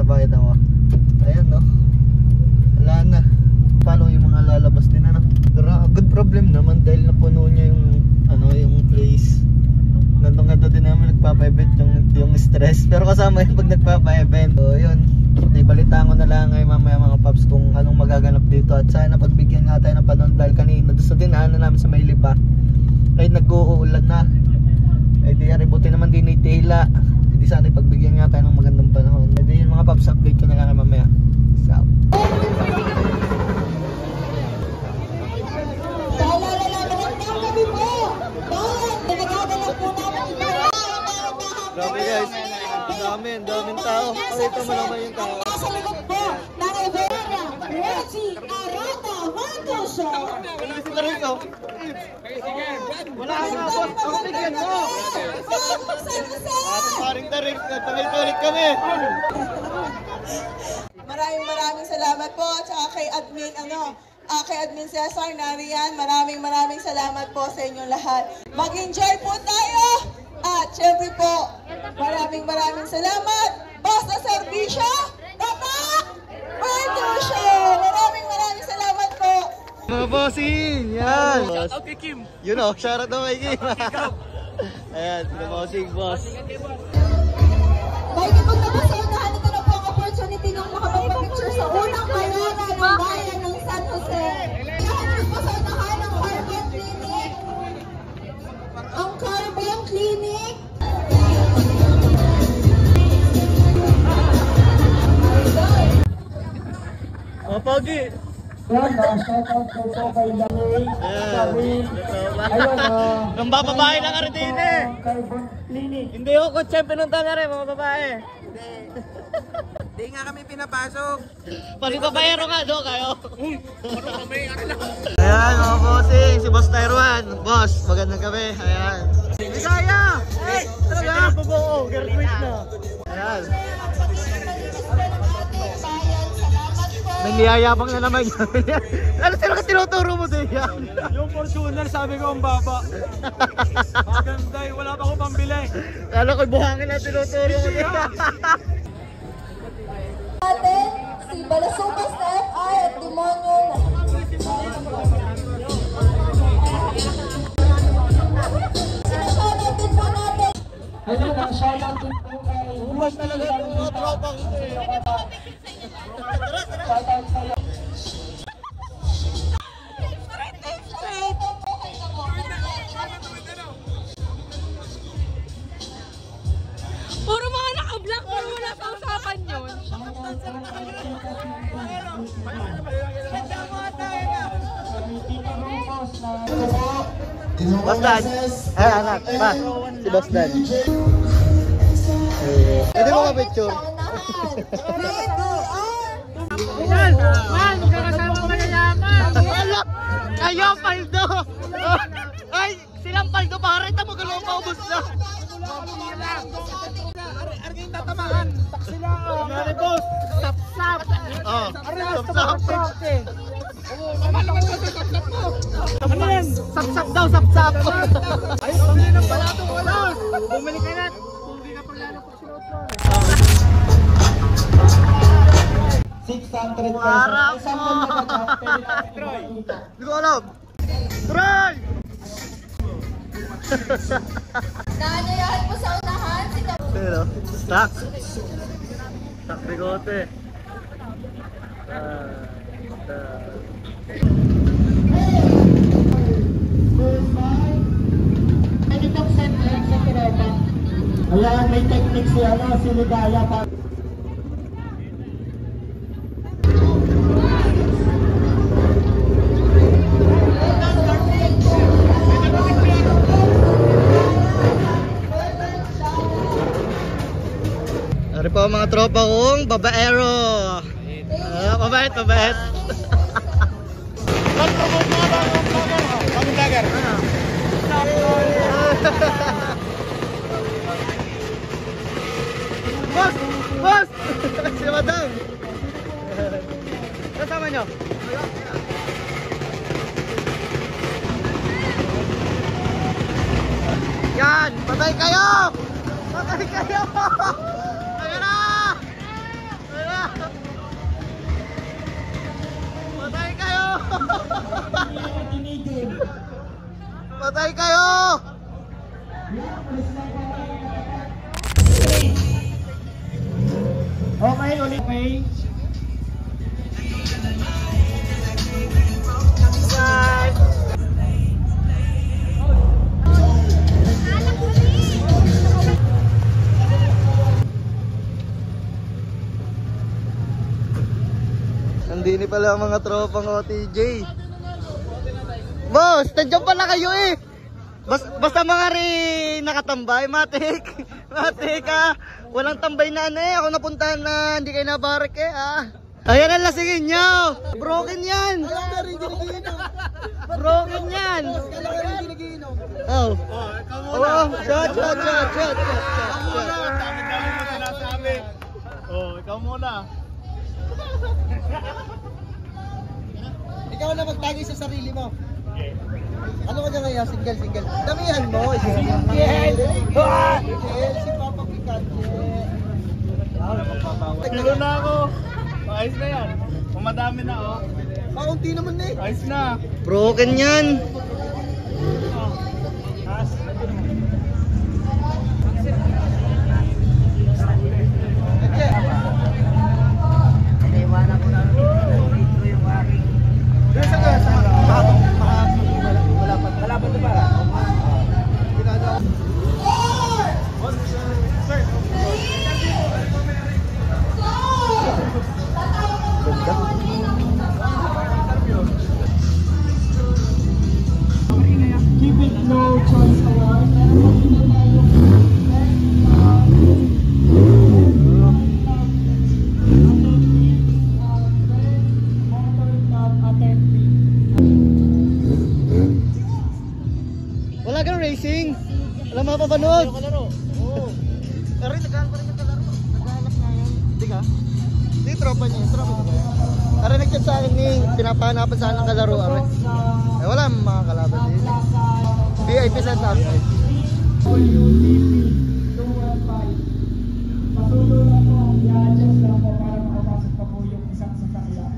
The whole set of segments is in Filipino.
Pakita mo. Ayan no. Wala na. Paano yung mga lalabas din ano? Pero good problem naman dahil napuno niya yung yung place. Nandun nga din naman nagpapa-event yung stress. Pero kasama yun pag nagpapa-event. So yun, ibalitaan ko na lang ngayon mamaya mga paps kung anong magaganap dito. At sana pagbigyan nga tayo ng panahon dahil kanina doon sa dinaanan namin sa Mailipa ay nag-uulan na. Ay di ributi naman din ni Tela. Hindi sana ipagbigyan nga tayo ng magandang panahon. E di yun mga paps, update ko na lang mamaya. So grabe guys, daming tao. Pakita mo naman yung tao. Sa likod po ng Iberia, Reggie Arata Marcos. Wala ka na boss, ako bigyan mo. Paring tarik, tamay-tarik kami. Maraming salamat po at saka kay Admin Cesar Narian. Maraming salamat po sa inyong lahat. Mag-enjoy po tayo. At syempre po, maraming salamat. Basta Servisyo, Tapak, Martusyo. Maraming salamat po. Mga bossing, yan. Shout out kay Kim. You know, shout out kay Kim. Ayan, mga bossing, boss. Dahil kapag napasaunahan, ito na po ang opportunity ng makapagpapicture sa unang bayana ng bayan ng San Jose. Kaya napasaunahan ang Carbon Clinic. Ang Carbon Clinic. Oh, Pogi. Shoutout po po kay Daniel. Ang bababae lang ka rin eh. Carbon Clinic. Hindi ako kutse pinunta na rin, mga babae. Hindi nga kami pinapasok. Palibabayero nga do kayo. Ayan mga bossing, si Boss Tyrwan. Boss, magandang gabi. Ayan. Ligaya! Hey! Talaga? Bubuo, graduate na. Ayan. May niyayabang na naman yun. Ano sino ka tinuturo mo din yan? Yung Fortuner sabi ko ang baba. Maganda eh, wala pa ako pambili. Lalo ko'y buhangin na tinuturo mo din yan. Natin si Balasukas na FI at Demonyo na. Sinashoutout din po natin. Ayun, shoutout din po kay Umas talaga yung mga tropa ko eh. shoutout sa'yo. Puro mga naka-block, puro wala sa usapan yun. Boss Dan. Anak, pa. Si Boss Dan. Pwede mo ka-picture? Man, magkakasama ko mayayaman. Alak! Kayo, Paldo! Ay, silang Paldo, pare, ito magalang paubos na. Arging tatamaan. Sila. Mare, boss! Sap-sap. Oh, Sap-sap. Ano yan? Sap-sap daw, sap-sap! Ay, pamili ng balato ko na. Bumili ka na. Hindi ka pag lalo pag sinuot mo. 600 pesos. Harap Isang mo! Hindi ko alam! Troy! Naanyayahan po sa unahan si Pero, stock! Stock bigote! Ayan, may technique si Ligaya pa. Ari po mga tropa kong babaero! Mabait! Pag-promote mga bagong vlogger. Bagong vlogger. Boss! Boss! Si Madam! Kasama nyo? Yan! Patay kayo! Patay kayo! Ayan na! Patay kayo! Okay, ulit. Okay. Nandini pala ang mga tropang OTJ. Boss, nandiyan pala kayo eh. Basta mga nakatambay, matik. Matik ah. Walang tambay na ano eh. Ako napuntahan na hindi kayo nabarek eh ah. Ayan ang lasingin nyo. Broken yan. Broken yan. Oh. Oh, shot. Oh, ikaw muna. Ikaw na magtagay sa sarili mo. Ano ka na ngayon? Single. Damihan mo. Single. Si Papa Picante. Taglo na ako. Ayos na yan. Pumadami na oh. Kaunti naman na eh. Ayos na. Broken yan. Keep it low, Choice Award. Wala kang racing. Wala mapapanood. Oo. Pero naghahanap pa rin ng kalaro. Naghahanap nga yan. Hindi ka? Hindi, tropa niya. Tropa ko ba yan? Aray nag-chat sa akin ni pinapahanapan sa akin ng kalaro. Aray. Eh wala mga kalaban din. VIP set up. Patuloy lang po. I-adjust lang po para makapasok pa po yung isang sasakyan.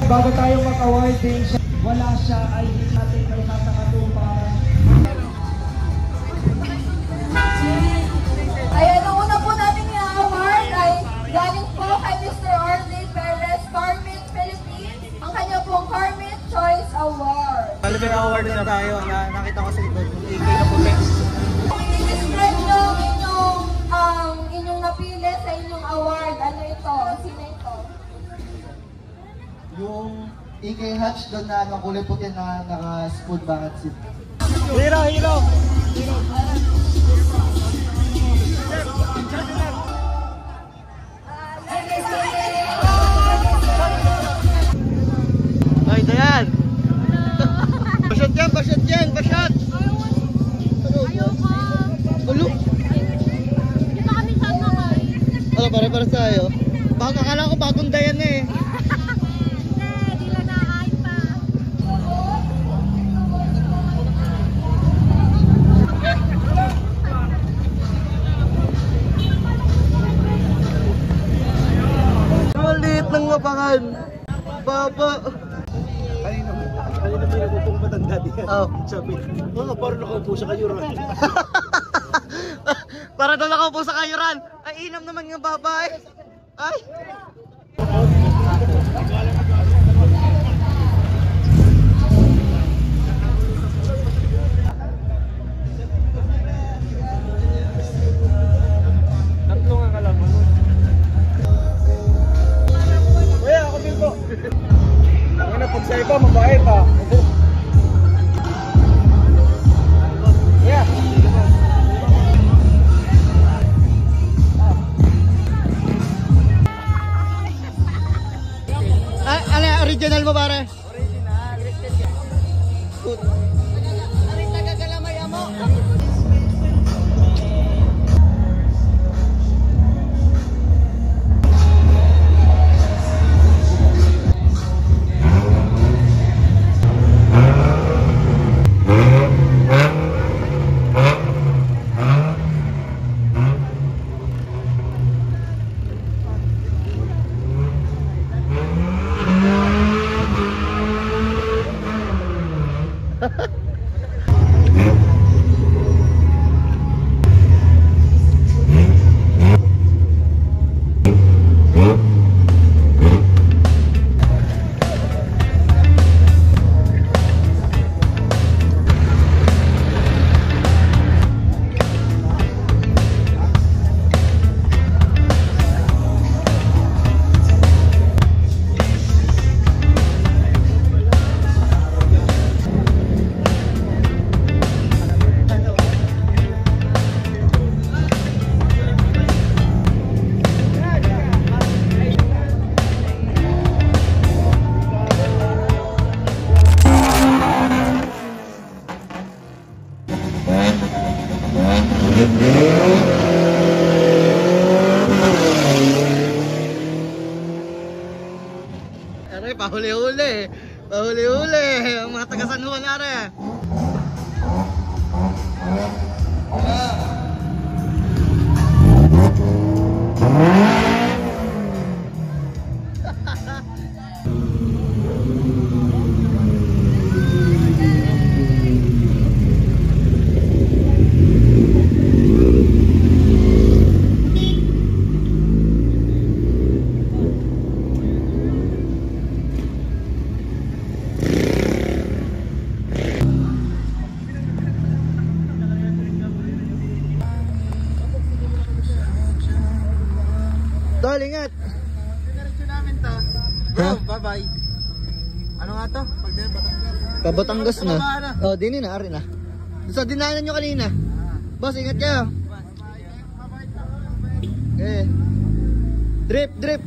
Bago tayo mag-awarding, wala siya ay hindi natin may masakatupan. Ayan, ang una po natin yung award ay galing po kay Mr. Orly Perez, Carmit Philippines, ang kanya pong Carmit Choice Award. Malapit na award na tayo. Nakita ko sa likod. AK na puti. I-describe nyo inyong napili sa inyong award. Ano ito? Sino ito? Yung AK hatch doon na kulay puti na naka-spoon bucket seat. Hero. Ay, dayan! Pasyat yan! Ayoko. Ulo! Hindi pa kami sama kayo. Ano, pare-pare tayo? Baka akala ko bagong dayan eh. Hindi lang nakain pa. Maliit ng lapangan. Baba. Kanina pinagpupong matanda diyan. Oh. Sabi, parang nakaupo sa kayuran. Para daw nakaupo sa kayuran. Ay, inam naman ng babae. Ay! Tatlong ang kalaman. Kuya, ako din po. Ang ina, pag sa iba, mabait ha. Kuya. Ano yung original mo pare? Original. Aring tagagalamay mo. pahuli-huli. Pahuli-huli. Ang mga taga-San Juan nare. Tol, ingat! Diretso namin to. Ha? Bye-bye. Ano nga to? Pabatangas na. Oh, dini na, ari na. Sa dinaanan nyo kanina. Boss, ingat kayo. Okay. Drip, drip.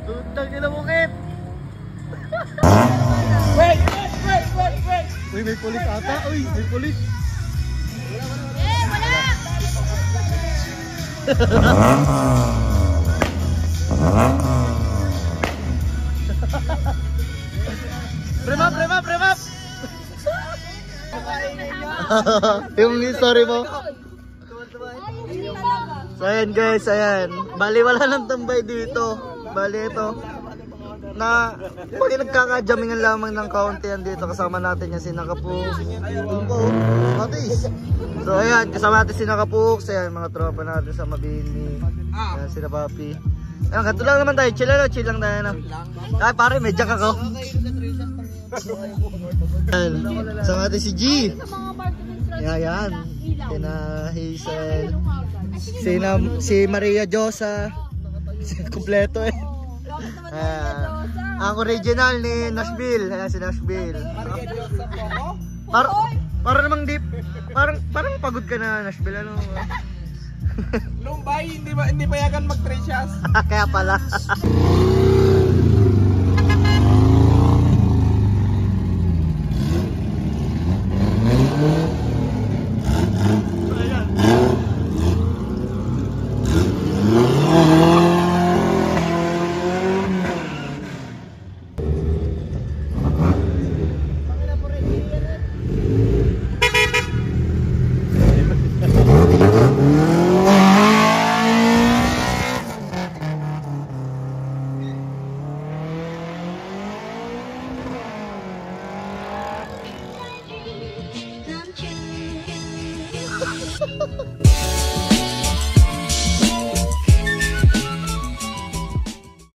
Tutang nila bukit. Wait! Uy, may pulis ata. Uy, may pulis. Premap! Yung story mo. So ayan guys, ayan. Bali wala nang tambay dito. Bali ito. Na pag nagkakajamingan lamang ng kaunti yan dito, kasama natin yung Sinakapuk. So ayan, kasama natin Sinakapuk. So ayan, mga tropa natin sa Mabini. Ayan, sila Papi. Ayan, ganito lang naman tayo. Chill lang tayo na. Ay pare, medyak ako. Ayan, kasama natin si G. Ayan, sina Hazel. Si Maria Josa. Kompleto eh. Ang original ni Nashville. Ayan si Nashville. Para namang deep. Parang pagod ka na, Nashville. Ano? Lumbay, hindi payagan mag-3 shots. Kaya pala.